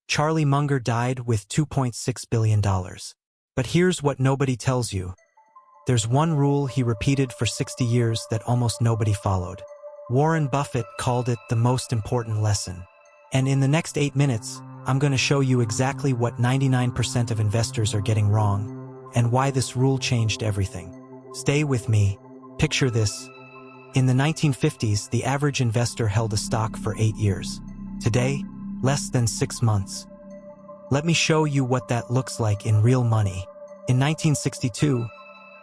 Charlie Munger died with $2.6 billion. But here's what nobody tells you. There's one rule he repeated for 60 years that almost nobody followed. Warren Buffett called it the most important lesson. And in the next 8 minutes, I'm going to show you exactly what 99% of investors are getting wrong and why this rule changed everything. Stay with me. Picture this. In the 1950s, the average investor held a stock for 8 years. Today, less than 6 months. Let me show you what that looks like in real money. In 1962,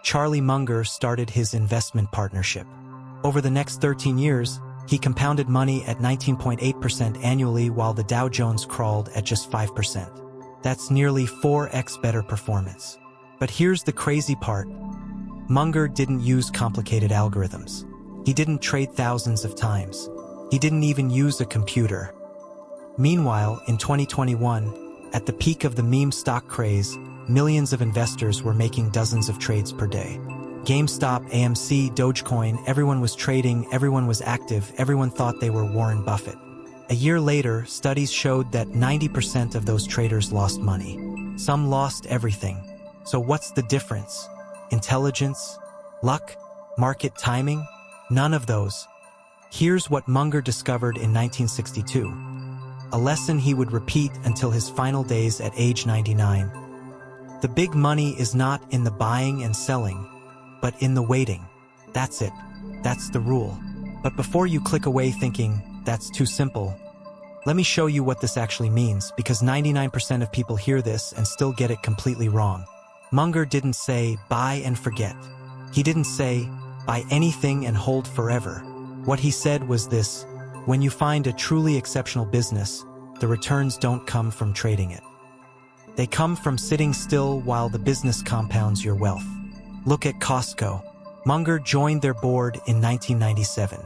Charlie Munger started his investment partnership. Over the next 13 years, he compounded money at 19.8% annually while the Dow Jones crawled at just 5%. That's nearly 4x better performance. But here's the crazy part. Munger didn't use complicated algorithms. He didn't trade thousands of times. He didn't even use a computer. Meanwhile, in 2021, at the peak of the meme stock craze, millions of investors were making dozens of trades per day. GameStop, AMC, Dogecoin, everyone was trading, everyone was active, everyone thought they were Warren Buffett. A year later, studies showed that 90% of those traders lost money. Some lost everything. So what's the difference? Intelligence? Luck? Market timing? None of those. Here's what Munger discovered in 1962. A lesson he would repeat until his final days at age 99. The big money is not in the buying and selling, but in the waiting. That's it. That's the rule. But before you click away thinking, that's too simple, let me show you what this actually means, because 99% of people hear this and still get it completely wrong. Munger didn't say, buy and forget. He didn't say, buy anything and hold forever. What he said was this: when you find a truly exceptional business, the returns don't come from trading it. They come from sitting still while the business compounds your wealth. Look at Costco. Munger joined their board in 1997.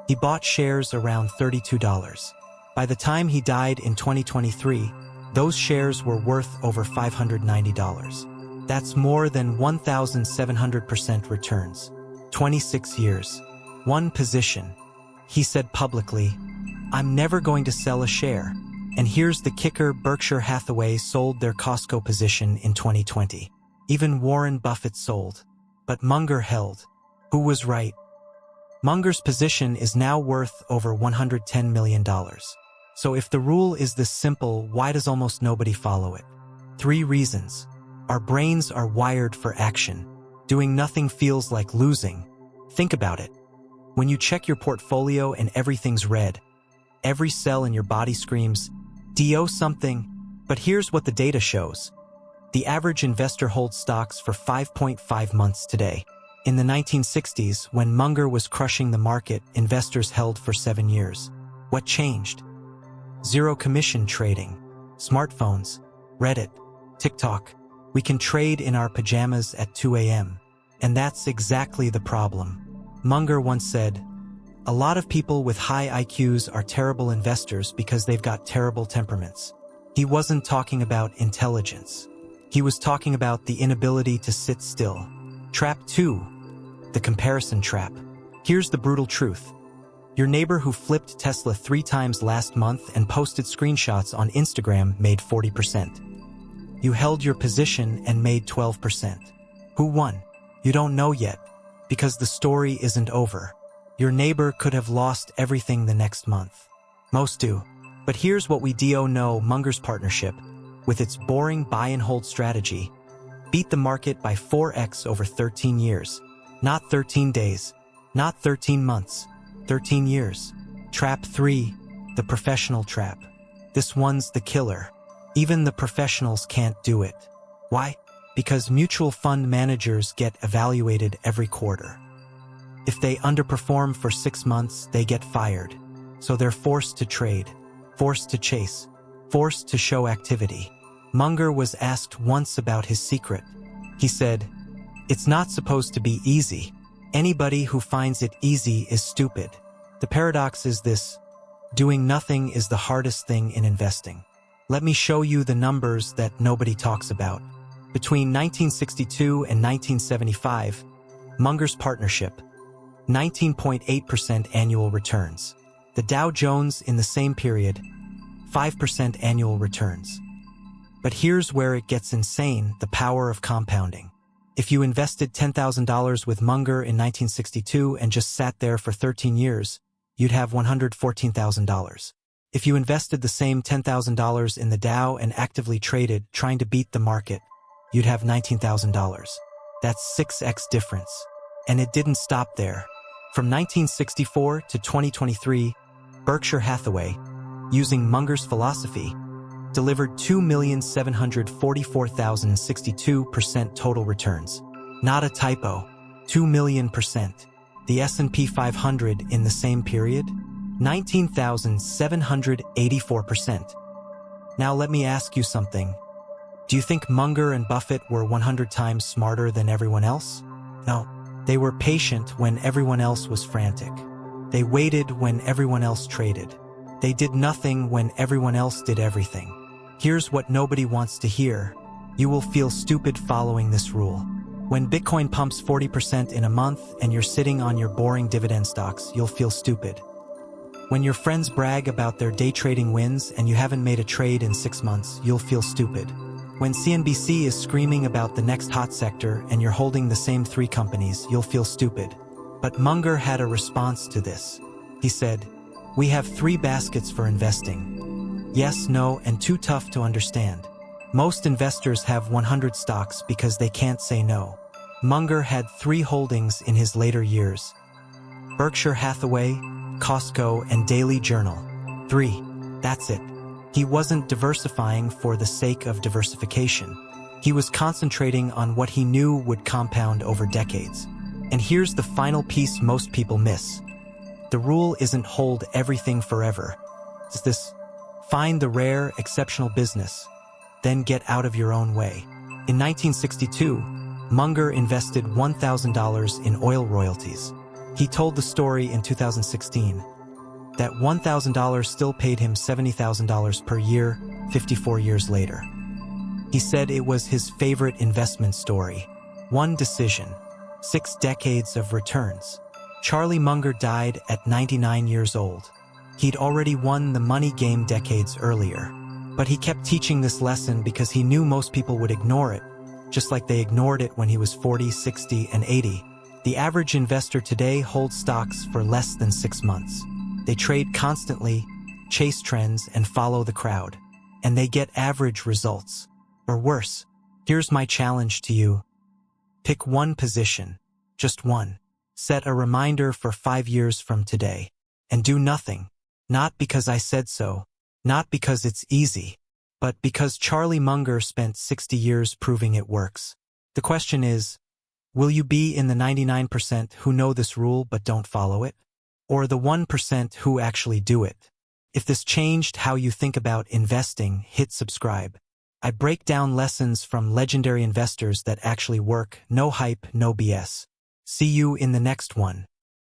He bought shares around $32. By the time he died in 2023, those shares were worth over $590. That's more than 1,700% returns. 26 years. One position. He said publicly, "I'm never going to sell a share." And here's the kicker: Berkshire Hathaway sold their Costco position in 2020. Even Warren Buffett sold. But Munger held. Who was right? Munger's position is now worth over $110 million. So if the rule is this simple, why does almost nobody follow it? 3 reasons. Our brains are wired for action. Doing nothing feels like losing. Think about it. When you check your portfolio and everything's red, every cell in your body screams, "Do something." But here's what the data shows. The average investor holds stocks for 5.5 months today. In the 1960s, when Munger was crushing the market, investors held for 7 years. What changed? Zero commission trading, smartphones, Reddit, TikTok. We can trade in our pajamas at 2 a.m. And that's exactly the problem. Munger once said, "A lot of people with high IQs are terrible investors because they've got terrible temperaments." He wasn't talking about intelligence. He was talking about the inability to sit still. Trap 2. The comparison trap. Here's the brutal truth. Your neighbor who flipped Tesla 3 times last month and posted screenshots on Instagram made 40%. You held your position and made 12%. Who won? You don't know yet, because the story isn't over. Your neighbor could have lost everything the next month. Most do. But here's what we do know: Munger's partnership, with its boring buy and hold strategy, beat the market by 4x over 13 years. Not 13 days, not 13 months, 13 years. Trap 3, the professional trap. This one's the killer. Even the professionals can't do it. Why? Because mutual fund managers get evaluated every quarter. If they underperform for 6 months, they get fired. So they're forced to trade, forced to chase, forced to show activity. Munger was asked once about his secret. He said, "It's not supposed to be easy. Anybody who finds it easy is stupid." The paradox is this: doing nothing is the hardest thing in investing. Let me show you the numbers that nobody talks about. Between 1962 and 1975, Munger's partnership, 19.8% annual returns. The Dow Jones in the same period, 5% annual returns. But here's where it gets insane, the power of compounding. If you invested $10,000 with Munger in 1962 and just sat there for 13 years, you'd have $114,000. If you invested the same $10,000 in the Dow and actively traded, trying to beat the market, you'd have $19,000. That's 6x difference. And it didn't stop there. From 1964 to 2023, Berkshire Hathaway, using Munger's philosophy, delivered 2,744,062% total returns. Not a typo. 2,000,000%. The S&P 500 in the same period? 19,784%. Now let me ask you something. Do you think Munger and Buffett were 100 times smarter than everyone else? No. They were patient when everyone else was frantic. They waited when everyone else traded. They did nothing when everyone else did everything. Here's what nobody wants to hear. You will feel stupid following this rule. When Bitcoin pumps 40% in a month and you're sitting on your boring dividend stocks, you'll feel stupid. When your friends brag about their day trading wins and you haven't made a trade in 6 months, you'll feel stupid. When CNBC is screaming about the next hot sector and you're holding the same 3 companies, you'll feel stupid. But Munger had a response to this. He said, "We have 3 baskets for investing. Yes, no, and too tough to understand. Most investors have 100 stocks because they can't say no." Munger had 3 holdings in his later years: Berkshire Hathaway, Costco, and Daily Journal. 3. That's it. He wasn't diversifying for the sake of diversification. He was concentrating on what he knew would compound over decades. And here's the final piece most people miss. The rule isn't hold everything forever. It's this: find the rare, exceptional business, then get out of your own way. In 1962, Munger invested $1,000 in oil royalties. He told the story in 2016. That $1,000 still paid him $70,000 per year, 54 years later. He said it was his favorite investment story. 1 decision, 6 decades of returns. Charlie Munger died at 99 years old. He'd already won the money game decades earlier. But he kept teaching this lesson because he knew most people would ignore it, just like they ignored it when he was 40, 60, and 80. The average investor today holds stocks for less than 6 months. They trade constantly, chase trends, and follow the crowd. And they get average results. Or worse. Here's my challenge to you. Pick 1 position. Just 1. Set a reminder for 5 years from today. And do nothing. Not because I said so. Not because it's easy. But because Charlie Munger spent 60 years proving it works. The question is, will you be in the 99% who know this rule but don't follow it? Or the 1% who actually do it? If this changed how you think about investing, hit subscribe. I break down lessons from legendary investors that actually work. No hype, no BS. See you in the next one.